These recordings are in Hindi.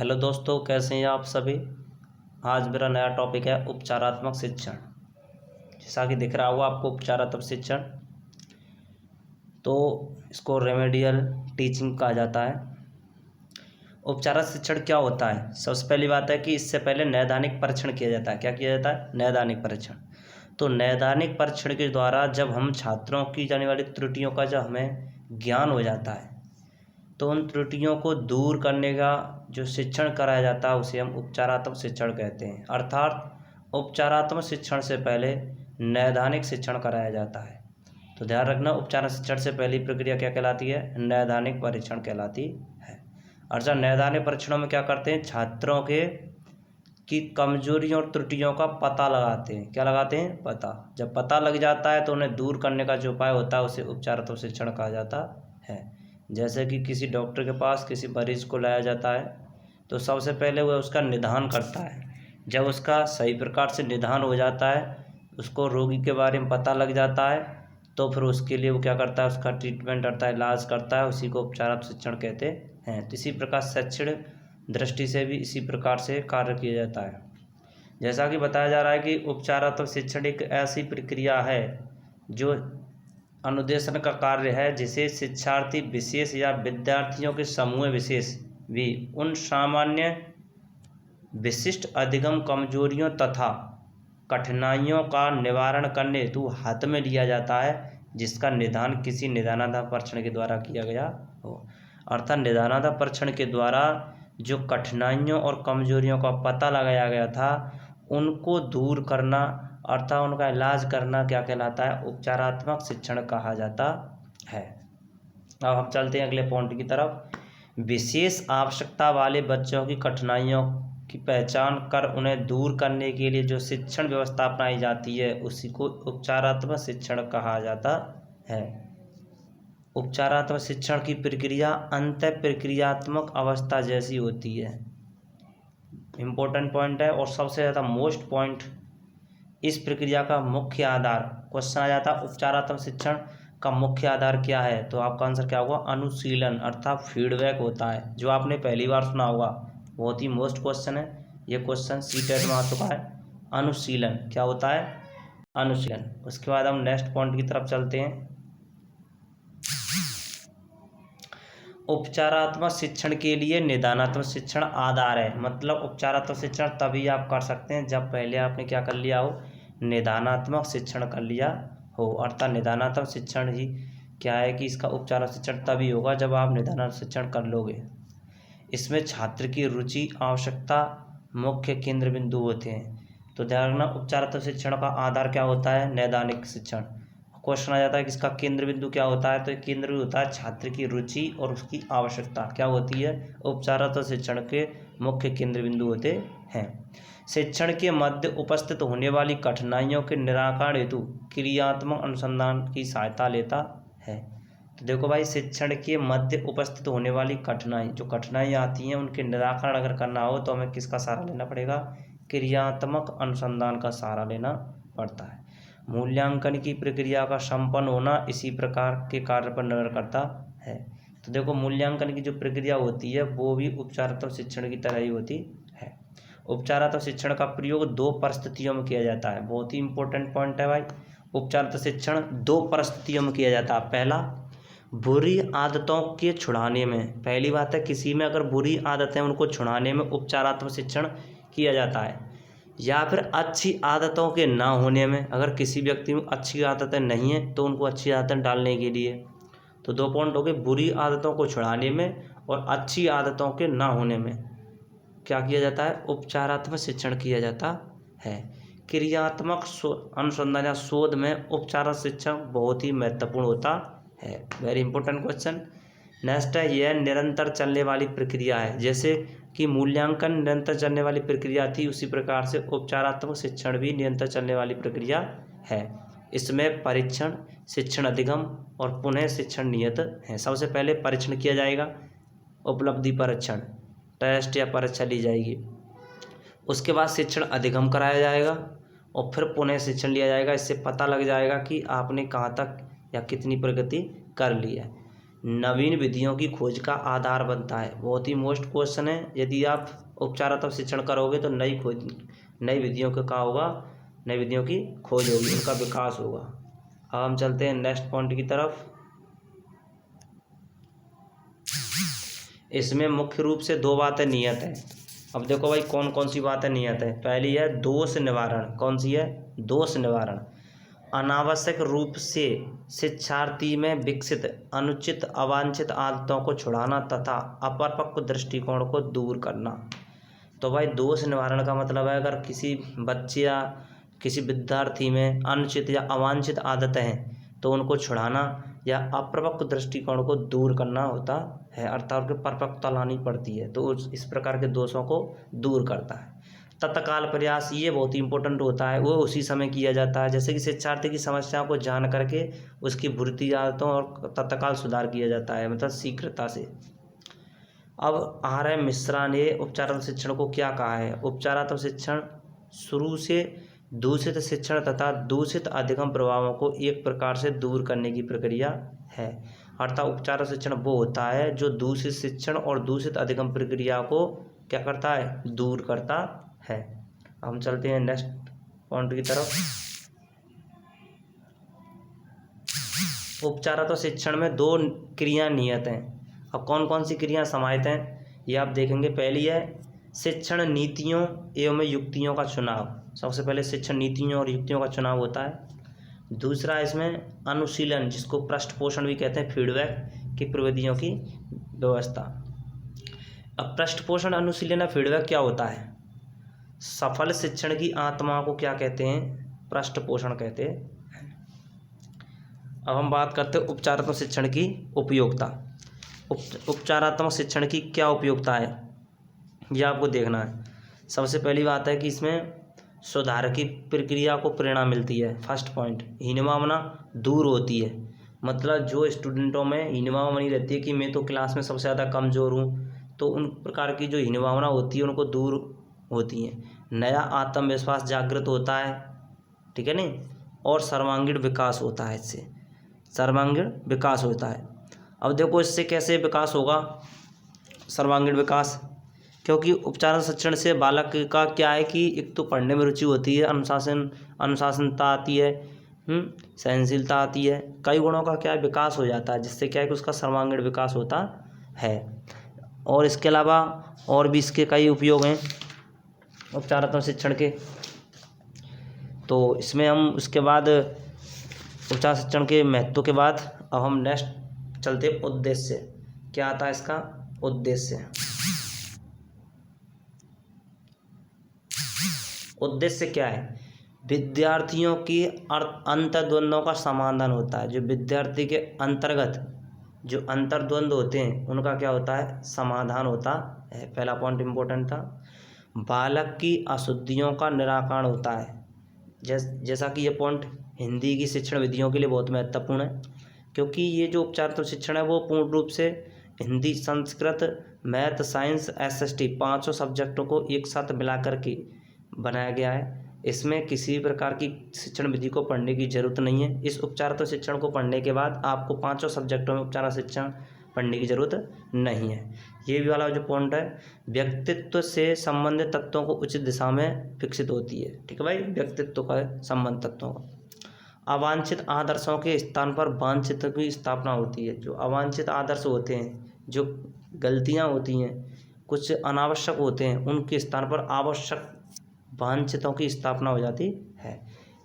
हेलो दोस्तों, कैसे हैं आप सभी। आज मेरा नया टॉपिक है उपचारात्मक शिक्षण। जैसा कि दिख रहा होगा आपको उपचारात्मक शिक्षण, तो इसको रेमेडियल टीचिंग कहा जाता है। उपचारात्मक शिक्षण क्या होता है? सबसे पहली बात है कि इससे पहले नैदानिक परीक्षण किया जाता है। क्या किया जाता है? नैदानिक परीक्षण। तो नैदानिक परीक्षण के द्वारा जब हम छात्रों की जाने वाली त्रुटियों का जब हमें ज्ञान हो जाता है तो उन त्रुटियों को दूर करने का जो शिक्षण कराया जाता है उसे हम उपचारात्मक शिक्षण कहते हैं। अर्थात उपचारात्मक शिक्षण से पहले नैदानिक शिक्षण कराया जाता है। तो ध्यान रखना, उपचारात्मक शिक्षण से पहली प्रक्रिया क्या कहलाती है? नैदानिक परीक्षण कहलाती है। अर्थात नैदानिक परीक्षणों में क्या करते हैं? छात्रों के की कमजोरियों और त्रुटियों का पता लगाते हैं। क्या लगाते हैं? पता। जब पता लग जाता है तो उन्हें दूर करने का जो उपाय होता है उसे उपचारात्मक शिक्षण कहा जाता है। जैसे कि किसी डॉक्टर के पास किसी मरीज़ को लाया जाता है तो सबसे पहले वह उसका निदान करता है। जब उसका सही प्रकार से निदान हो जाता है, उसको रोगी के बारे में पता लग जाता है, तो फिर उसके लिए वो क्या करता है? उसका ट्रीटमेंट करता है, इलाज करता है। उसी को उपचारात्मक शिक्षण कहते हैं। तो इसी प्रकार शैक्षणिक दृष्टि से भी इसी प्रकार से कार्य किया जाता है। जैसा कि बताया जा रहा है कि उपचारात्मक शिक्षण एक ऐसी प्रक्रिया है जो अनुदेशन का कार्य है जिसे शिक्षार्थी विशेष या विद्यार्थियों के समूह विशेष भी उन सामान्य विशिष्ट अधिगम कमजोरियों तथा कठिनाइयों का निवारण करने हेतु हाथ में लिया जाता है जिसका निदान किसी निदानात्मक परीक्षण के द्वारा किया गया हो। अर्थात निदानात्मक परीक्षण के द्वारा जो कठिनाइयों और कमजोरियों का पता लगाया गया था उनको दूर करना अर्थात उनका इलाज करना क्या कहलाता है? उपचारात्मक शिक्षण कहा जाता है। अब हम चलते हैं अगले पॉइंट की तरफ। विशेष आवश्यकता वाले बच्चों की कठिनाइयों की पहचान कर उन्हें दूर करने के लिए जो शिक्षण व्यवस्था अपनाई जाती है उसी को उपचारात्मक शिक्षण कहा जाता है। उपचारात्मक शिक्षण की प्रक्रिया अंतः प्रक्रियात्मक अवस्था जैसी होती है। इम्पोर्टेंट पॉइंट है और सबसे ज़्यादा मोस्ट पॉइंट, इस प्रक्रिया का मुख्य आधार क्वेश्चन आ जाता है। उपचारात्मक शिक्षण का मुख्य आधार क्या है? तो आपका आंसर क्या होगा? अनुशीलन अर्थात फीडबैक होता है, जो आपने पहली बार सुना होगा। बहुत ही मोस्ट क्वेश्चन है ये क्वेश्चन, सीटेट में आ चुका है। अनुशीलन क्या होता है? अनुशीलन। उसके बाद हम नेक्स्ट पॉइंट की तरफ चलते हैं। उपचारात्मक शिक्षण के लिए निदानात्मक शिक्षण आधार है। मतलब उपचारात्मक शिक्षण तभी आप कर सकते हैं जब पहले आपने क्या कर लिया हो? निदानात्मक शिक्षण कर लिया हो। अर्थात निदानात्मक शिक्षण ही क्या है कि इसका उपचारात्मक शिक्षण तभी होगा जब आप निदानात्मक शिक्षण कर लोगे। इसमें छात्र की रुचि आवश्यकता मुख्य केंद्र बिंदु होते हैं। तो ध्यान रखना, उपचारात्मक शिक्षण का आधार क्या होता है? नैदानिक शिक्षण। क्वेश्चन आ जाता है कि इसका केंद्र बिंदु क्या होता है? तो केंद्र बिंदु होता है छात्र की रुचि और उसकी आवश्यकता। क्या होती है? उपचारात्मक शिक्षण के मुख्य केंद्र बिंदु होते हैं। शिक्षण के मध्य उपस्थित होने वाली कठिनाइयों के निराकरण हेतु क्रियात्मक अनुसंधान की सहायता लेता है। तो देखो भाई, शिक्षण के मध्य उपस्थित होने वाली कठिनाई, जो कठिनाई आती हैं उनके निराकरण अगर करना हो तो हमें किसका सहारा लेना पड़ेगा? क्रियात्मक अनुसंधान का सहारा लेना पड़ता है। मूल्यांकन की प्रक्रिया का संपन्न होना इसी प्रकार के कार्य पर निर्भर करता है। तो देखो, मूल्यांकन की जो प्रक्रिया होती है वो भी उपचारात्मक शिक्षण की तरह ही होती है। उपचारात्मक शिक्षण का प्रयोग दो परिस्थितियों में किया जाता है। बहुत ही इंपॉर्टेंट पॉइंट है भाई। उपचारात्मक शिक्षण दो परिस्थितियों में किया जाता है। पहला, बुरी आदतों के छुड़ाने में। पहली बात है, किसी में अगर बुरी आदतें उनको छुड़ाने में उपचारात्मक शिक्षण किया जाता है। या फिर अच्छी आदतों के ना होने में, अगर किसी व्यक्ति में अच्छी आदतें नहीं हैं तो उनको अच्छी आदतें डालने के लिए। तो दो पॉइंट हो गए, बुरी आदतों को छुड़ाने में और अच्छी आदतों के ना होने में क्या किया जाता है? उपचारात्मक शिक्षण किया जाता है। क्रियात्मक अनुसंधान या शोध में उपचारात्मक शिक्षण बहुत ही महत्वपूर्ण होता है। Very important question. नेक्स्ट है, यह निरंतर चलने वाली प्रक्रिया है। जैसे कि मूल्यांकन निरंतर चलने वाली प्रक्रिया थी, उसी प्रकार से उपचारात्मक शिक्षण भी निरंतर चलने वाली प्रक्रिया है। इसमें परीक्षण, शिक्षण अधिगम और पुनः शिक्षण नियत है। सबसे पहले परीक्षण किया जाएगा, उपलब्धि परीक्षण, टेस्ट या परीक्षा ली जाएगी। उसके बाद शिक्षण अधिगम कराया जाएगा और फिर पुनः शिक्षण लिया जाएगा। इससे पता लग जाएगा कि आपने कहाँ तक या कितनी प्रगति कर ली है। नवीन विधियों की खोज का आधार बनता है। बहुत ही मोस्ट क्वेश्चन है। यदि आप उपचारात्मक शिक्षण करोगे तो नई विधियों का क्या होगा, नई विधियों की खोज होगी, उनका विकास होगा। अब हम चलते हैं नेक्स्ट पॉइंट की तरफ। इसमें मुख्य रूप से दो बातें नियत हैं। अब देखो भाई कौन कौन सी बातें नियत है। पहली है दोष निवारण। कौन सी है? दोष निवारण। अनावश्यक रूप से शिक्षार्थी में विकसित अनुचित अवांछित आदतों को छुड़ाना तथा अपरिपक्व दृष्टिकोण को दूर करना। तो भाई दोष निवारण का मतलब है अगर किसी बच्चे या किसी विद्यार्थी में अनुचित या अवांछित आदतें हैं तो उनको छुड़ाना या अपरिपक्व दृष्टिकोण को दूर करना होता है, अर्थात उनकी परिपक्वता लानी पड़ती है। तो इस प्रकार के दोषों को दूर करता है। तत्काल प्रयास ये बहुत ही इंपॉर्टेंट होता है, वो उसी समय किया जाता है। जैसे कि शिक्षार्थी की समस्या को जान करके उसकी बुरी आदतों और तत्काल सुधार किया जाता है, मतलब शीघ्रता से। अब आर एम मिश्रा ने उपचारात्मक शिक्षण को क्या कहा है? उपचारात्मक शिक्षण शुरू से दूषित शिक्षण तथा दूषित अधिगम प्रभावों को एक प्रकार से दूर करने की प्रक्रिया है। अर्थात उपचारात्मक शिक्षण वो होता है जो दूषित शिक्षण और दूषित अधिगम प्रक्रिया को क्या करता है? दूर करता है। हम चलते हैं नेक्स्ट पॉइंट की तरफ। उपचारात्मक शिक्षण में दो क्रिया नियत हैं। अब कौन कौन सी क्रिया समाहित हैं ये आप देखेंगे। पहली है शिक्षण नीतियों एवं युक्तियों का चुनाव। सबसे पहले शिक्षण नीतियों और युक्तियों का चुनाव होता है। दूसरा इसमें अनुशीलन, जिसको पृष्ठ पोषण भी कहते हैं, फीडबैक की प्रविधियों की व्यवस्था। अब पृष्ठ पोषण, अनुशीलन या फीडबैक क्या होता है? सफल शिक्षण की आत्मा को क्या कहते हैं? पृष्ठ पोषण कहते हैं। अब हम बात करते हैं उपचारात्मक शिक्षण की उपयोगिता। उपचारात्मक शिक्षण की क्या उपयोगिता है ये आपको देखना है। सबसे पहली बात है कि इसमें सुधार की प्रक्रिया को प्रेरणा मिलती है। फर्स्ट पॉइंट, हीनभावना दूर होती है। मतलब जो स्टूडेंटों में हीनभावना बनी रहती है कि मैं तो क्लास में सबसे ज़्यादा कमज़ोर हूँ, तो उन प्रकार की जो हीनभावना होती है उनको दूर होती है। नया आत्मविश्वास जागृत होता है, ठीक है नहीं, और सर्वांगीण विकास होता है। इससे सर्वांगीण विकास होता है। अब देखो इससे कैसे विकास होगा सर्वांगीण विकास, क्योंकि उपचारात्मक शिक्षण से बालक का क्या है कि एक तो पढ़ने में रुचि होती है, अनुशासनता आती है, सहनशीलता आती है, कई गुणों का क्या है विकास हो जाता है, जिससे क्या है कि उसका सर्वांगीण विकास होता है। और इसके अलावा और भी इसके कई उपयोग हैं उपचारात्मक शिक्षण के। तो इसमें हम उसके बाद उपचार शिक्षण के महत्व के बाद अब हम नेक्स्ट चलते उद्देश्य। क्या आता है इसका उद्देश्य? उद्देश्य क्या है? विद्यार्थियों की अंतर्द्वंद्वों का समाधान होता है। जो विद्यार्थी के अंतर्गत जो अंतर्द्वंद्व होते हैं उनका क्या होता है? समाधान होता है। पहला पॉइंट इम्पोर्टेंट था। बालक की अशुद्धियों का निराकरण होता है। जैसा कि ये पॉइंट हिंदी की शिक्षण विधियों के लिए बहुत महत्वपूर्ण है, क्योंकि ये जो उपचारात्मक शिक्षण है वो पूर्ण रूप से Hindi, Sanskrit, math, science, SST पाँचों सब्जेक्टों को एक साथ मिला करके बनाया गया है। इसमें किसी प्रकार की शिक्षण विधि को पढ़ने की जरूरत नहीं है। इस उपचारात्मक शिक्षण को पढ़ने के बाद आपको पाँचों सब्जेक्टों में उपचारात्मक शिक्षण पढ़ने की जरूरत नहीं है। ये भी वाला जो पॉइंट है, व्यक्तित्व से संबंधित तत्वों को उचित दिशा में विकसित होती है। ठीक है भाई, व्यक्तित्व का संबंध तत्वों का। अवांछित आदर्शों के स्थान पर वांछित की स्थापना होती है। जो अवांछित आदर्श होते हैं, जो गलतियाँ होती हैं, कुछ अनावश्यक होते हैं, उनके स्थान पर आवश्यक वांछितों की स्थापना हो जाती है।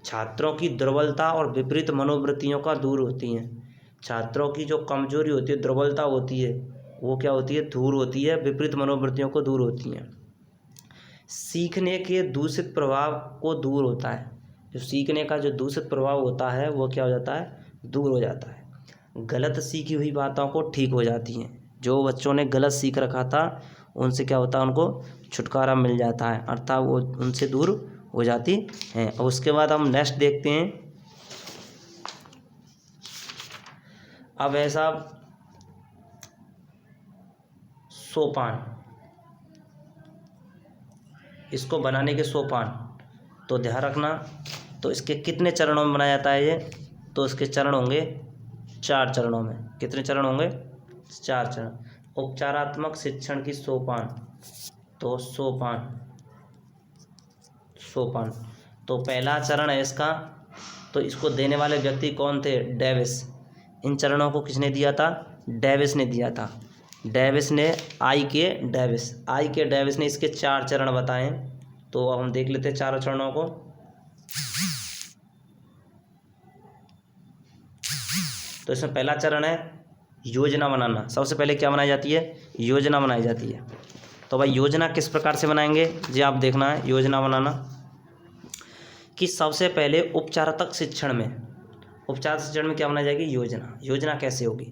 छात्रों की दुर्बलता और विपरीत मनोवृत्तियों का दूर होती हैं। छात्रों की जो कमजोरी होती है, दुर्बलता होती है, वो क्या होती है? दूर होती है। विपरीत मनोवृत्तियों को दूर होती हैं। सीखने के दूषित प्रभाव को दूर होता है। जो सीखने का जो दूषित प्रभाव होता है वो क्या हो जाता है? दूर हो जाता है। गलत सीखी हुई बातों को ठीक हो जाती हैं। जो बच्चों ने गलत सीख रखा था उनसे क्या होता है? उनको छुटकारा मिल जाता है, अर्थात वो उनसे दूर हो जाती हैं। और उसके बाद हम नेक्स्ट देखते हैं। अब ऐसा सोपान, इसको बनाने के सोपान तो ध्यान रखना। तो इसके कितने चरणों में बनाया जाता है ये? तो इसके चरण होंगे 4 चरणों में। कितने चरण होंगे? 4 चरण। उपचारात्मक शिक्षण की सोपान, तो सोपान तो पहला चरण है इसका। तो इसको देने वाले व्यक्ति कौन थे? डेविस। इन चरणों को किसने दिया था? डेविस ने दिया था। डेविस ने आई के डेविस ने इसके 4 चरण बताए। तो अब हम देख लेते हैं चारों चरणों को। तो इसमें पहला चरण है योजना बनाना। सबसे पहले क्या बनाई जाती है? योजना बनाई जाती है। तो भाई योजना किस प्रकार से बनाएंगे जी, आप देखना है योजना बनाना कि सबसे पहले उपचारात्मक शिक्षण में क्या बनाई जाएगी? योजना कैसे होगी?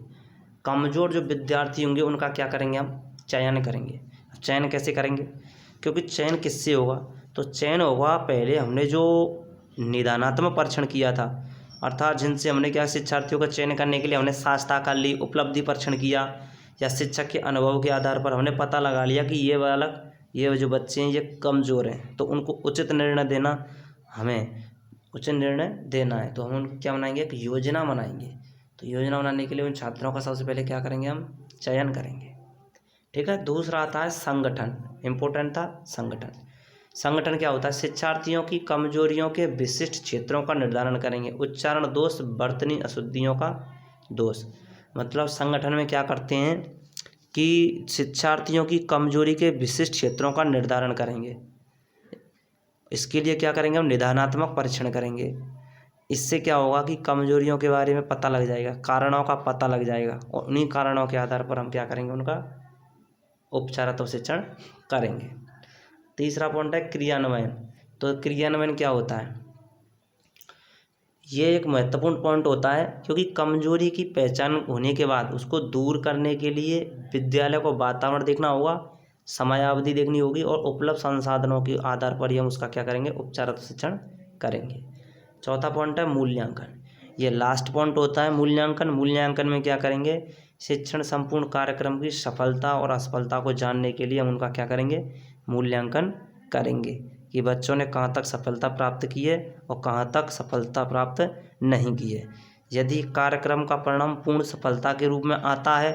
कमज़ोर जो विद्यार्थी होंगे उनका क्या करेंगे? हम चयन करेंगे। चयन कैसे करेंगे? क्योंकि चयन किससे होगा? तो चयन होगा, पहले हमने जो निदानात्मक परीक्षण किया था, अर्थात जिनसे हमने क्या शिक्षार्थियों का चयन करने के लिए हमने साक्षात्कार ली, उपलब्धि परीक्षण किया, या शिक्षक के अनुभव के आधार पर हमने पता लगा लिया कि ये बालक, ये जो बच्चे हैं ये कमज़ोर हैं, तो उनको उचित निर्णय देना है। तो हम उनको क्या बनाएंगे? एक योजना बनाएंगे। तो योजना बनाने के लिए उन छात्रों का सबसे पहले क्या करेंगे? हम चयन करेंगे। ठीक है। दूसरा आता है संगठन। इम्पोर्टेंट था संगठन। संगठन क्या होता है? शिक्षार्थियों की कमजोरियों के विशिष्ट क्षेत्रों का निर्धारण करेंगे। उच्चारण दोष, वर्तनी अशुद्धियों का दोष। मतलब संगठन में क्या करते हैं कि शिक्षार्थियों की कमजोरी के विशिष्ट क्षेत्रों का निर्धारण करेंगे। इसके लिए क्या करेंगे? हम निदानात्मक परीक्षण करेंगे। इससे क्या होगा कि कमजोरियों के बारे में पता लग जाएगा, कारणों का पता लग जाएगा, और उन्हीं कारणों के आधार पर हम क्या करेंगे? उनका उपचारात्मक शिक्षण करेंगे। तीसरा पॉइंट है क्रियान्वयन। तो क्रियान्वयन क्या होता है? ये एक महत्वपूर्ण पॉइंट होता है, क्योंकि कमजोरी की पहचान होने के बाद उसको दूर करने के लिए विद्यालय को वातावरण देखना होगा, समयावधि देखनी होगी, और उपलब्ध संसाधनों के आधार पर ही हम उसका क्या करेंगे? उपचारात्मक शिक्षण करेंगे। चौथा पॉइंट है मूल्यांकन। ये लास्ट पॉइंट होता है मूल्यांकन। मूल्यांकन में क्या करेंगे? शिक्षण संपूर्ण कार्यक्रम की सफलता और असफलता को जानने के लिए हम उनका क्या करेंगे? मूल्यांकन करेंगे कि बच्चों ने कहाँ तक सफलता प्राप्त की है और कहाँ तक सफलता प्राप्त नहीं की है। यदि कार्यक्रम का परिणाम पूर्ण सफलता के रूप में आता है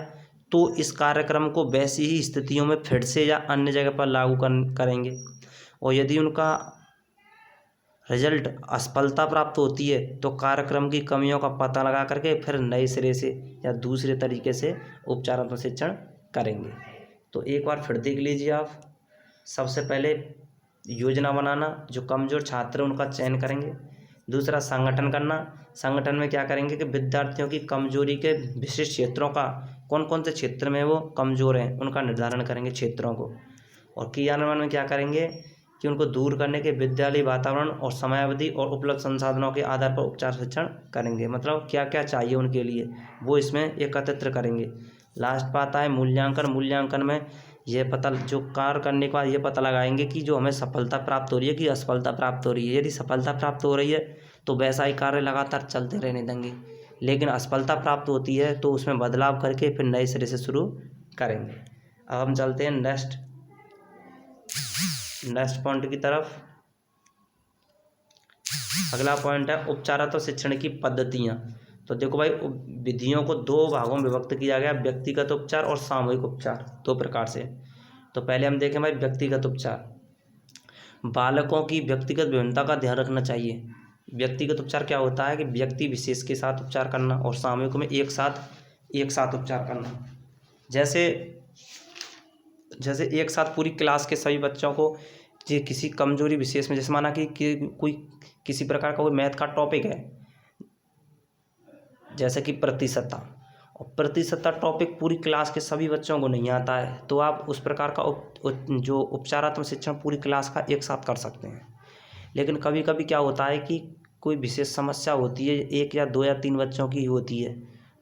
तो इस कार्यक्रम को वैसी ही स्थितियों में फिर से या अन्य जगह पर लागू करेंगे, और यदि उनका रिजल्ट असफलता प्राप्त होती है तो कार्यक्रम की कमियों का पता लगा करके फिर नए सिरे से या दूसरे तरीके से उपचारात्मक शिक्षण करेंगे। तो एक बार फिर देख लीजिए आप। सबसे पहले योजना बनाना, जो कमज़ोर छात्र हैं उनका चयन करेंगे। दूसरा संगठन करना। संगठन में क्या करेंगे कि विद्यार्थियों की कमजोरी के विशिष्ट क्षेत्रों का, कौन कौन से क्षेत्र में वो कमज़ोर हैं उनका निर्धारण करेंगे, क्षेत्रों को। और क्रियान्वयन में क्या करेंगे कि उनको दूर करने के विद्यालय वातावरण और समयावधि और उपलब्ध संसाधनों के आधार पर उपचार शिक्षण करेंगे। मतलब क्या क्या चाहिए उनके लिए वो इसमें एकत्रित करेंगे। लास्ट बात है मूल्यांकन। मूल्यांकन में यह पता, जो कार्य करने के बाद ये पता लगाएंगे कि जो हमें सफलता प्राप्त हो रही है कि असफलता प्राप्त हो रही है। यदि सफलता प्राप्त हो रही है तो वैसा ही कार्य लगातार चलते रहने देंगे, लेकिन असफलता प्राप्त होती है तो उसमें बदलाव करके फिर नए सिरे से शुरू करेंगे। अब हम चलते हैं नेक्स्ट पॉइंट की तरफ। अगला पॉइंट है उपचारात्मक शिक्षण की पद्धतियाँ। तो देखो भाई, विधियों को 2 भागों में विभक्त किया गया, व्यक्तिगत उपचार और सामूहिक उपचार, 2 प्रकार से। तो पहले हम देखें भाई व्यक्तिगत उपचार। बालकों की व्यक्तिगत विभिन्नता का ध्यान रखना चाहिए। व्यक्तिगत उपचार क्या होता है कि व्यक्ति विशेष के साथ उपचार करना, और सामूहिक में एक साथ उपचार करना। जैसे एक साथ पूरी क्लास के सभी बच्चों को जो किसी कमजोरी विशेष में, जैसे माना कि कोई किसी प्रकार का कोई मैथ का टॉपिक है, जैसे कि प्रतिशतता, और प्रतिशतता टॉपिक पूरी क्लास के सभी बच्चों को नहीं आता है, तो आप उस प्रकार का जो उपचारात्मक शिक्षण पूरी क्लास का एक साथ कर सकते हैं। लेकिन कभी कभी क्या होता है कि कोई विशेष समस्या होती है, 1 या 2 या 3 बच्चों की होती है,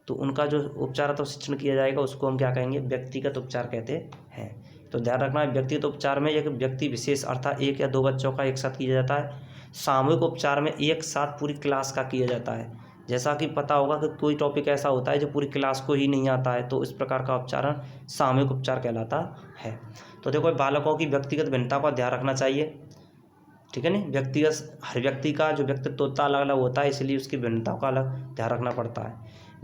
तो उनका जो उपचारात्मक शिक्षण किया जाएगा उसको हम क्या कहेंगे? व्यक्तिगत उपचार कहते हैं। तो ध्यान रखना है, व्यक्तिगत उपचार में एक व्यक्ति विशेष अर्थात 1 या 2 बच्चों का एक साथ किया जाता है। सामूहिक उपचार में एक साथ पूरी क्लास का किया जाता है। जैसा कि पता होगा कि कोई टॉपिक ऐसा होता है जो पूरी क्लास को ही नहीं आता है, तो इस प्रकार का उपचारण सामूहिक उपचार कहलाता है। तो देखो, बालकों की व्यक्तिगत भिन्नता का ध्यान रखना चाहिए, ठीक है नहीं। हर व्यक्ति का जो व्यक्तित्व होता है अलग अलग होता है, इसलिए उसकी भिन्नता का अलग ध्यान रखना पड़ता है।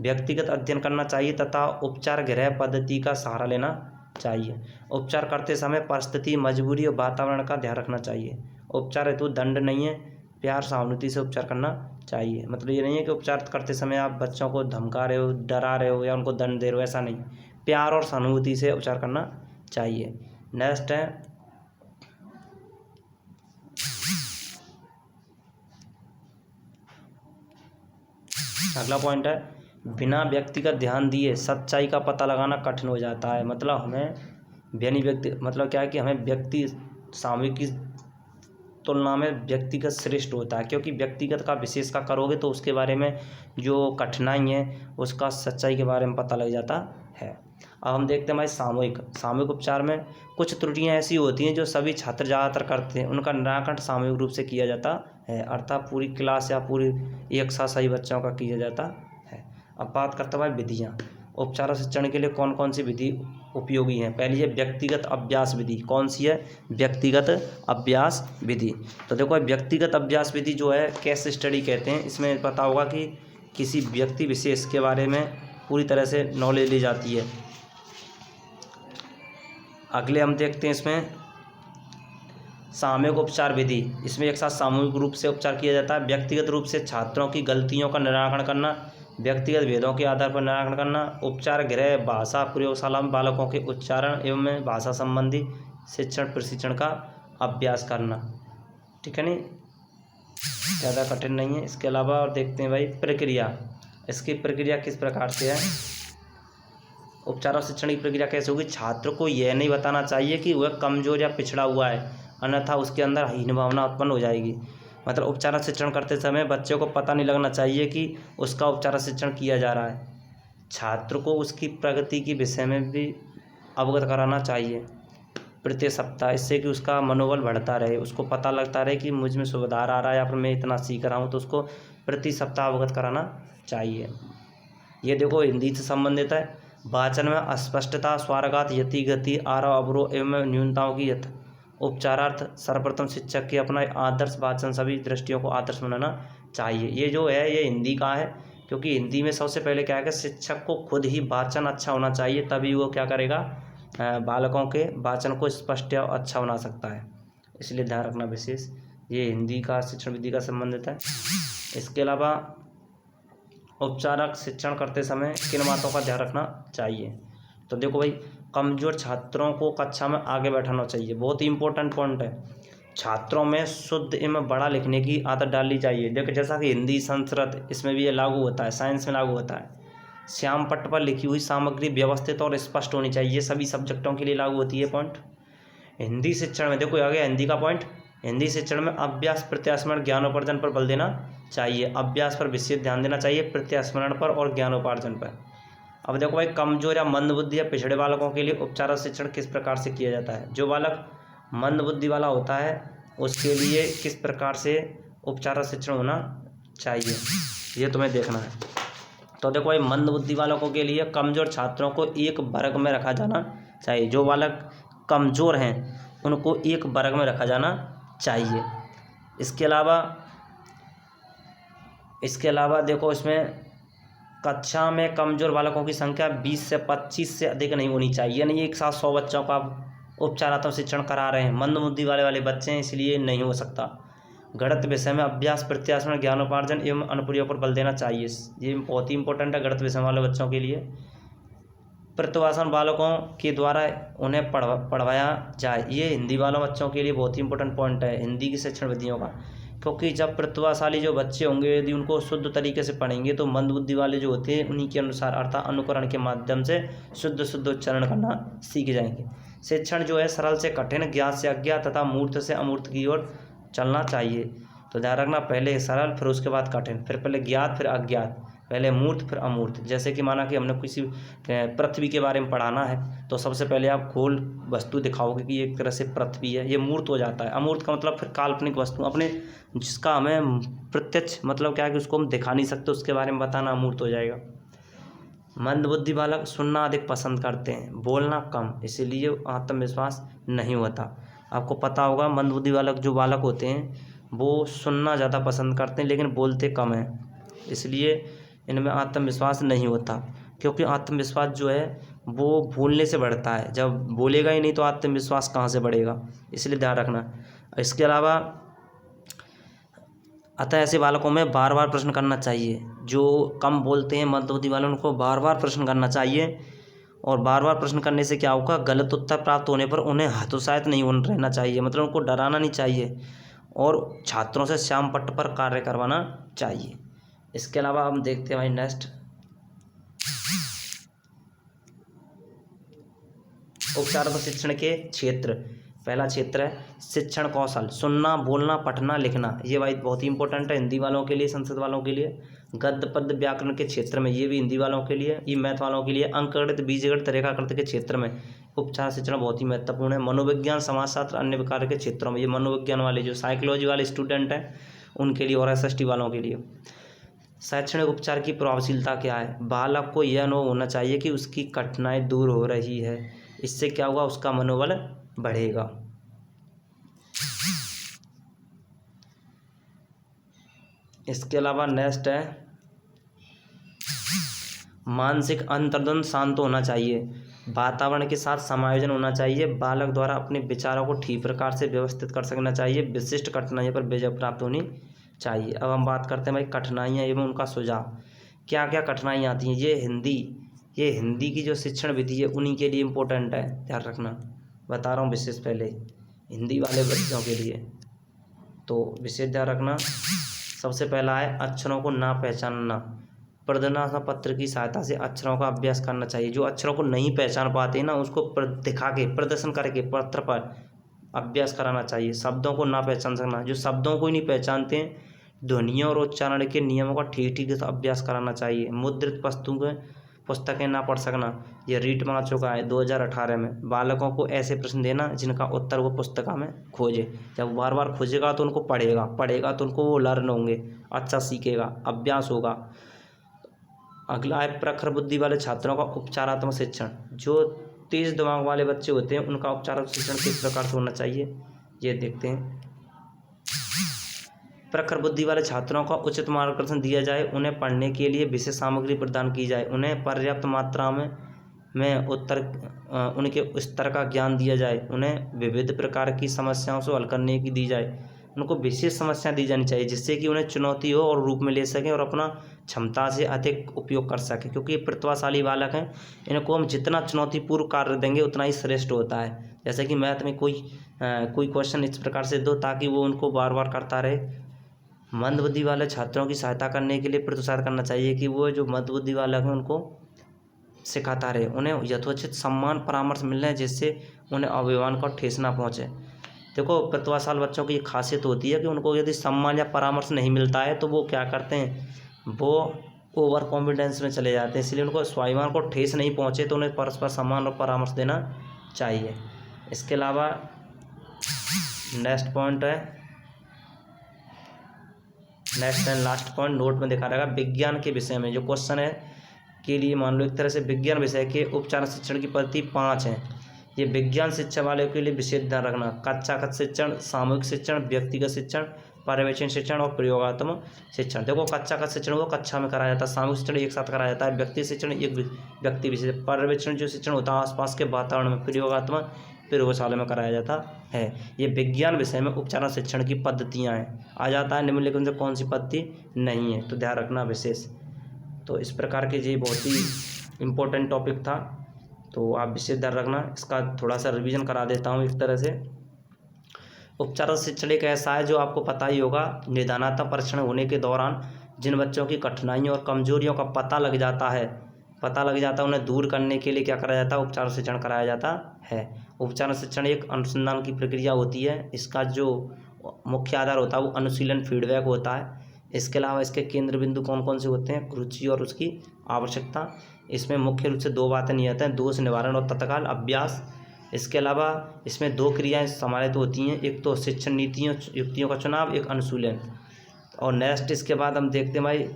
व्यक्तिगत अध्ययन करना चाहिए तथा उपचार गृह पद्धति का सहारा लेना चाहिए। उपचार करते समय परिस्थिति, मजबूरी और वातावरण का ध्यान रखना चाहिए। उपचार हेतु दंड नहीं है, प्यार सहानुभूति से उपचार करना चाहिए। मतलब ये नहीं है कि उपचार करते समय आप बच्चों को धमका रहे हो, डरा रहे हो या उनको दंड दे रहे हो, ऐसा नहीं। प्यार और सहानुभूति से उपचार करना चाहिए। नेक्स्ट है अगला पॉइंट है, बिना व्यक्तिगत ध्यान दिए सच्चाई का पता लगाना कठिन हो जाता है। मतलब हमें मतलब क्या है कि हमें व्यक्ति सामूहिक की तुलना में व्यक्तिगत श्रेष्ठ होता है, क्योंकि व्यक्तिगत का विशेष का करोगे तो उसके बारे में जो कठिनाई है उसका सच्चाई के बारे में पता लग जाता है। अब हम देखते हैं भाई सामूहिक उपचार में कुछ त्रुटियां ऐसी होती हैं जो सभी छात्र ज़्यादातर करते हैं, उनका निराकरण सामूहिक रूप से किया जाता है, अर्थात पूरी क्लास या पूरी एक साथ सही बच्चों का किया जाता है। अब बात करते हैं भाई विधियाँ। उपचार शिक्षण के लिए कौन कौन सी विधि उपयोगी हैं। पहली है व्यक्तिगत अभ्यास विधि। कौन सी है? व्यक्तिगत अभ्यास विधि। तो देखो व्यक्तिगत अभ्यास विधि जो है केस स्टडी कहते हैं। इसमें पता होगा कि किसी व्यक्ति विशेष के बारे में पूरी तरह से नॉलेज ली जाती है। अगले हम देखते हैं इसमें सामूहिक उपचार विधि। इसमें एक साथ सामूहिक रूप से उपचार किया जाता है। व्यक्तिगत रूप से छात्रों की गलतियों का निराकरण करना, व्यक्तिगत भेदों के आधार पर निराकरण करना, उपचार गृह भाषा प्रयोगशाला में बालकों के उच्चारण एवं भाषा संबंधी शिक्षण प्रशिक्षण का अभ्यास करना। ठीक है, नहीं ज़्यादा कठिन नहीं है। इसके अलावा और देखते हैं भाई प्रक्रिया। इसकी प्रक्रिया किस प्रकार से है? उपचार और शिक्षण की प्रक्रिया कैसे होगी? छात्र को यह नहीं बताना चाहिए कि वह कमजोर या पिछड़ा हुआ है, अन्यथा उसके अंदर हीन भावना उत्पन्न हो जाएगी। मतलब उपचार शिक्षण करते समय बच्चे को पता नहीं लगना चाहिए कि उसका उपचार शिक्षण किया जा रहा है। छात्र को उसकी प्रगति के विषय में भी अवगत कराना चाहिए प्रत्येक सप्ताह, इससे कि उसका मनोबल बढ़ता रहे, उसको पता लगता रहे कि मुझ में सुधार आ रहा है या फिर मैं इतना सीख रहा हूँ, तो उसको प्रति सप्ताह अवगत कराना चाहिए। ये देखो हिंदी से संबंधित है। वाचन में अस्पष्टता, स्वरघात, यति, गति, आरोह अवरोह एवं न्यूनताओं की उपचारार्थ सर्वप्रथम शिक्षक के अपना आदर्श वाचन सभी दृष्टियों को आदर्श बनाना चाहिए। ये जो है ये हिंदी का है, क्योंकि हिंदी में सबसे पहले क्या है कि शिक्षक को खुद ही वाचन अच्छा होना चाहिए, तभी वो क्या करेगा, बालकों के वाचन को स्पष्ट या अच्छा बना सकता है। इसलिए ध्यान रखना विशेष, ये हिंदी का शिक्षण विधि का संबंधित है। इसके अलावा औपचारिक शिक्षण करते समय किन बातों का ध्यान रखना चाहिए? तो देखो भाई, कमज़ोर छात्रों को कक्षा में आगे बैठाना चाहिए। बहुत ही इंपॉर्टेंट पॉइंट है। छात्रों में शुद्ध एवं बड़ा लिखने की आदत डालनी चाहिए। देखो जैसा कि हिंदी, संस्कृत, इसमें भी ये लागू होता है, साइंस में लागू होता है। श्याम पट्ट पर लिखी हुई सामग्री व्यवस्थित और स्पष्ट होनी चाहिए। सभी सब्जेक्टों के लिए लागू होती है पॉइंट। हिंदी शिक्षण में देखो आ गया हिंदी का पॉइंट। हिंदी शिक्षण में अभ्यास, प्रत्यास्मरण, ज्ञानोपार्जन पर बल देना चाहिए। अभ्यास पर विशेष ध्यान देना चाहिए, प्रत्यास्मरण पर और ज्ञानोपार्जन पर। अब देखो भाई, कमजोर या मंदबुद्धि या पिछड़े बालकों के लिए उपचार शिक्षण किस प्रकार से किया जाता है? जो बालक मंदबुद्धि वाला होता है उसके लिए किस प्रकार से उपचार शिक्षण होना चाहिए, ये तुम्हें देखना है। तो देखो भाई, मंदबुद्धि बालकों के लिए कमजोर छात्रों को एक वर्ग में रखा जाना चाहिए। जो बालक कमजोर हैं उनको एक वर्ग में रखा जाना चाहिए। इसके अलावा देखो, इसमें कक्षा में कमज़ोर बालकों की संख्या 20 से 25 से अधिक नहीं होनी चाहिए। यानी एक साथ 100 बच्चों का उपचारात्मक शिक्षण करा रहे हैं, मंदबुद्धि वाले बच्चे हैं, इसलिए नहीं हो सकता। गणित विषय में अभ्यास, प्रत्यास्मरण, ज्ञानोपार्जन एवं अनुप्रयोग पर बल देना चाहिए। ये बहुत ही इंपॉर्टेंट है गणित विषय वाले बच्चों के लिए। प्रतिभाशाली बालकों के द्वारा उन्हें पढ़वाया जाए। ये हिंदी वालों बच्चों के लिए बहुत ही इंपॉर्टेंट पॉइंट है हिंदी की शिक्षण विधियों का, क्योंकि जब प्रतिभाशाली जो बच्चे होंगे यदि उनको शुद्ध तरीके से पढ़ेंगे तो मंदबुद्धि वाले जो होते हैं उन्हीं के अनुसार अर्थात अनुकरण के माध्यम से शुद्ध उच्चारण करना सीख जाएंगे। शिक्षण जो है सरल से कठिन, ज्ञात से अज्ञात तथा मूर्त से अमूर्त की ओर चलना चाहिए। तो ध्यान रखना, पहले सरल फिर उसके बाद कठिन, फिर पहले ज्ञात फिर अज्ञात, पहले मूर्त फिर अमूर्त। जैसे कि माना कि हमने किसी पृथ्वी के बारे में पढ़ाना है तो सबसे पहले आप खोल वस्तु दिखाओगे कि एक तरह से पृथ्वी है, ये मूर्त हो जाता है। अमूर्त का मतलब फिर काल्पनिक वस्तु, अपने जिसका हमें प्रत्यक्ष मतलब क्या है कि उसको हम दिखा नहीं सकते, उसके बारे में बताना अमूर्त हो जाएगा। मंदबुद्धि बालक सुनना अधिक पसंद करते हैं, बोलना कम, इसीलिए आत्मविश्वास नहीं होता। आपको पता होगा मंदबुद्धि जो बालक होते हैं वो सुनना ज़्यादा पसंद करते हैं लेकिन बोलते कम हैं, इसलिए इनमें आत्मविश्वास नहीं होता, क्योंकि आत्मविश्वास जो है वो बोलने से बढ़ता है। जब बोलेगा ही नहीं तो आत्मविश्वास कहाँ से बढ़ेगा, इसलिए ध्यान रखना। इसके अलावा अतः ऐसे बालकों में बार बार प्रश्न करना चाहिए। जो कम बोलते हैं मंदबुद्धि वाले, उनको बार बार प्रश्न करना चाहिए। और बार बार प्रश्न करने से क्या होगा, गलत उत्तर प्राप्त होने पर उन्हें हतोत्साहित नहीं रहना चाहिए, मतलब उनको डराना नहीं चाहिए, और छात्रों से श्याम पट्ट पर कार्य करवाना चाहिए। इसके अलावा हम देखते हैं भाई नेक्स्ट, उपचारात्मक शिक्षण के क्षेत्र। पहला क्षेत्र है शिक्षण कौशल, सुनना, बोलना, पढ़ना, लिखना। ये भाई बहुत ही इंपॉर्टेंट है हिंदी वालों के लिए, संस्कृत वालों के लिए। गद्य पद्य व्याकरण के क्षेत्र में, ये भी हिंदी वालों के लिए, ये मैथ वालों के लिए। अंकगणित, बीजगणित, रेखागणित के क्षेत्र में उपचार शिक्षण बहुत ही महत्वपूर्ण है। मनोविज्ञान, समाजशास्त्र, अन्य प्रकार के क्षेत्रों में, ये मनोविज्ञान वाले जो साइकोलॉजी वाले स्टूडेंट हैं उनके लिए, और SST वालों के लिए। शैक्षणिक उपचार की प्रभावशीलता क्या है, बालक को यह अनुभव होना चाहिए कि उसकी कठिनाई दूर हो रही है। इससे क्या होगा, उसका मनोबल बढ़ेगा। इसके अलावा नेक्स्ट है मानसिक अंतर्द्वंद शांत होना चाहिए, वातावरण के साथ समायोजन होना चाहिए, बालक द्वारा अपने विचारों को ठीक प्रकार से व्यवस्थित कर सकना चाहिए, विशिष्ट कठिनाइयों पर विजय प्राप्त होनी चाहिए। अब हम बात करते हैं भाई कठिनाइयाँ एवं उनका सुझाव। क्या क्या कठिनाइयाँ आती हैं, ये हिंदी की जो शिक्षण विधि है उन्हीं के लिए इम्पोर्टेंट है, ध्यान रखना। बता रहा हूँ विशेष पहले हिंदी वाले बच्चों के लिए, तो विशेष ध्यान रखना। सबसे पहला है अक्षरों को ना पहचानना। प्रदर्शन पत्र की सहायता से अक्षरों का अभ्यास करना चाहिए। जो अक्षरों को नहीं पहचान पाते ना, उसको दिखा के, प्रदर्शन करके पत्र पर अभ्यास कराना चाहिए। शब्दों को ना पहचान सकना, जो शब्दों को ही नहीं पहचानते हैं, ध्वनियों और उच्चारण के नियमों का ठीक ठीक से अभ्यास कराना चाहिए। मुद्रित पुस्तकें ना पढ़ सकना, यह रीट में आ चुका है 2018 में। बालकों को ऐसे प्रश्न देना जिनका उत्तर वो पुस्तक में खोजे। जब बार बार खोजेगा तो उनको पढ़ेगा तो उनको वो लर्न होंगे, अच्छा सीखेगा, अभ्यास होगा। अगला है प्रखर बुद्धि वाले छात्रों का उपचारात्मक शिक्षण। जो तेज दिमाग वाले बच्चे होते हैं उनका उपचारात्मक शिक्षण किस प्रकार से होना चाहिए, ये देखते हैं। प्रखर बुद्धि वाले छात्रों का उचित मार्गदर्शन दिया जाए, उन्हें पढ़ने के लिए विशेष सामग्री प्रदान की जाए, उन्हें पर्याप्त मात्रा में उनके स्तर का ज्ञान दिया जाए, उन्हें विविध प्रकार की समस्याओं से हल करने की दी जाए। उनको विशेष समस्या दी जानी चाहिए जिससे कि उन्हें चुनौती हो और रूप में ले सकें और अपना क्षमता से अधिक उपयोग कर सकें, क्योंकि ये प्रतिभाशाली बालक हैं। इनको हम जितना चुनौतीपूर्ण कार्य देंगे उतना ही श्रेष्ठ होता है। जैसे कि मैथ में कोई क्वेश्चन इस प्रकार से दो ताकि वो उनको बार बार करता रहे। मंदबुद्धि वाले छात्रों की सहायता करने के लिए प्रोत्साहित करना चाहिए कि वो जो मंदबुद्धि वाले हैं उनको सिखाता रहे, उन्हें यथोचित सम्मान परामर्श मिलने जिससे उन्हें अभिमान को ठेस ना पहुँचे। देखो प्रतिभाशाली बच्चों की खासियत होती है कि उनको यदि सम्मान या परामर्श नहीं मिलता है तो वो क्या करते हैं, वो ओवर कॉन्फिडेंस में चले जाते हैं। इसलिए उनको स्वाभिमान को ठेस नहीं पहुँचे तो उन्हें परस्पर सम्मान और परामर्श देना चाहिए। इसके अलावा नेक्स्ट पॉइंट है, next and last point note में दिखा रहेगा, विज्ञान के विषय में जो क्वेश्चन है के लिए मान लो एक तरह से विज्ञान विषय के उपचार शिक्षण की पद्धति 5 हैं। ये विज्ञान शिक्षा वालों के लिए विशेष ध्यान रखना। कक्षागत शिक्षण, सामूहिक शिक्षण, व्यक्तिगत शिक्षण, पर्यवेक्षण शिक्षण और प्रयोगात्मक शिक्षण। देखो कक्षागत शिक्षण वो कक्षा में कराया जाता है, सामूहिक शिक्षण एक साथ कराया जाता है, व्यक्ति शिक्षण एक व्यक्ति विशेष, पर्यवेक्षण जो शिक्षण होता है आसपास के वातावरण में, प्रयोगात्मक प्रयोगशाला में कराया जाता है। ये विज्ञान विषय में उपचार शिक्षण की पद्धतियाँ हैं। आ जाता है निम्नलिखित में कौन सी पद्धति नहीं है, तो ध्यान रखना विशेष। तो इस प्रकार के ये बहुत ही इम्पोर्टेंट टॉपिक था, तो आप विशेष ध्यान रखना। इसका थोड़ा सा रिवीजन करा देता हूँ एक तरह से। उपचार शिक्षण एक ऐसा है जो आपको पता ही होगा, निदानात्मक परीक्षण होने के दौरान जिन बच्चों की कठिनाइयों और कमजोरियों का पता लग जाता है उन्हें दूर करने के लिए क्या कराया जाता है, उपचार शिक्षण कराया जाता है। उपचार शिक्षण एक अनुसंधान की प्रक्रिया होती है। इसका जो मुख्य आधार होता है वो अनुशीलन फीडबैक होता है। इसके अलावा इसके केंद्र बिंदु कौन कौन से होते हैं, रुचि और उसकी आवश्यकता। इसमें मुख्य रूप से 2 बातें नहीं आते हैं, दोष निवारण और तत्काल अभ्यास। इसके अलावा इसमें 2 क्रियाएं सम्मिलित होती हैं, एक तो शिक्षण नीतियों युक्तियों का चुनाव, एक अनुशीलन। और नेक्स्ट इसके बाद हम देखते हैं भाई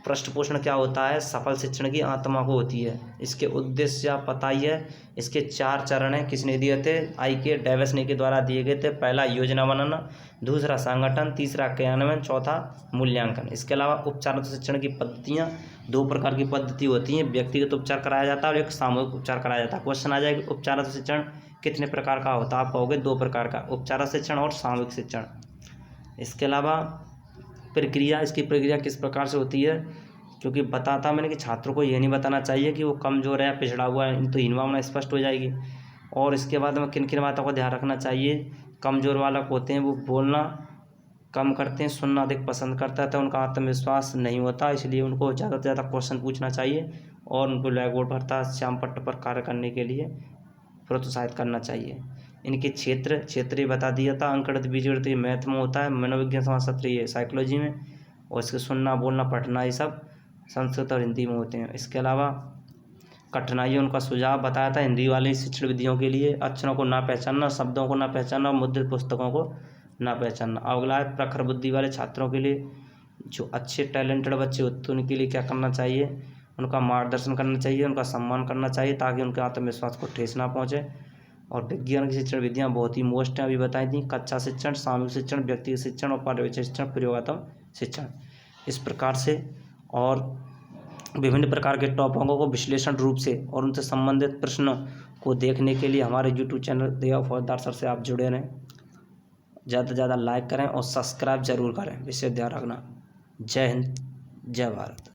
पृष्ठ पोषण क्या होता है, सफल शिक्षण की आत्मा को होती है। इसके उद्देश्य आप पता ही है। इसके 4 चरण हैं। किसने दिए थे, IK डेविस ने के द्वारा दिए गए थे। पहला योजना बनाना, दूसरा संगठन, तीसरा क्रियान्वयन, चौथा मूल्यांकन। इसके अलावा उपचारात्मक शिक्षण की पद्धतियाँ 2 प्रकार की पद्धति होती हैं, व्यक्तिगत उपचार कराया जाता है और एक सामूहिक उपचार कराया जाता है। क्वेश्चन आ जाएगा उपचारात्मक शिक्षण कितने प्रकार का होता है, आप कहोगे 2 प्रकार का, उपचारात्मक शिक्षण और सामूहिक शिक्षण। इसके अलावा प्रक्रिया, इसकी प्रक्रिया किस प्रकार से होती है, क्योंकि बताता मैंने कि छात्रों को ये नहीं बताना चाहिए कि वो कमज़ोर है, पिछड़ा हुआ है, तो हीन भावना स्पष्ट हो जाएगी। और इसके बाद में किन किन बातों का ध्यान रखना चाहिए, कमज़ोर बालक होते हैं वो बोलना कम करते हैं, सुनना अधिक पसंद करता है, तो उनका आत्मविश्वास नहीं होता, इसलिए उनको ज़्यादा से ज़्यादा क्वेश्चन पूछना चाहिए और उनको ब्लैक बोर्ड पर श्याम पट्ट पर कार्य करने के लिए प्रोत्साहित करना चाहिए। इनके क्षेत्रीय बता दिया था, अंकगणित, बीजगणित ये मैथ में होता है, मनोविज्ञान समाजशास्त्र ये साइकोलॉजी में, और इसके सुनना बोलना पढ़ना ये सब संस्कृत और हिंदी में होते हैं। इसके अलावा कठिनाइयों, उनका सुझाव बताया था हिंदी वाली शिक्षण विधियों के लिए, अक्षरों को ना पहचानना, शब्दों को ना पहचानना, मुद्रित पुस्तकों को ना पहचानना। अगला है प्रखर बुद्धि वाले छात्रों के लिए, जो अच्छे टैलेंटेड बच्चे होते हैं उनके लिए क्या करना चाहिए, उनका मार्गदर्शन करना चाहिए, उनका सम्मान करना चाहिए ताकि उनके आत्मविश्वास को ठेस ना पहुँचे। और विज्ञान की शिक्षण विधियाँ बहुत ही मोस्ट हैं, अभी बताई थी, कक्षा शिक्षण, सामूहिक शिक्षण, व्यक्तिगत शिक्षण और पर्यवेक्षक शिक्षण, प्रयोगात्मक शिक्षण। इस प्रकार से और विभिन्न प्रकार के टॉपिकों को विश्लेषण रूप से और उनसे संबंधित प्रश्नों को देखने के लिए हमारे YouTube चैनल देवा फौजदार सर से आप जुड़े रहें। ज़्यादा से ज़्यादा लाइक करें और सब्सक्राइब जरूर करें, विशेष ध्यान रखना। जय हिंद, जय भारत।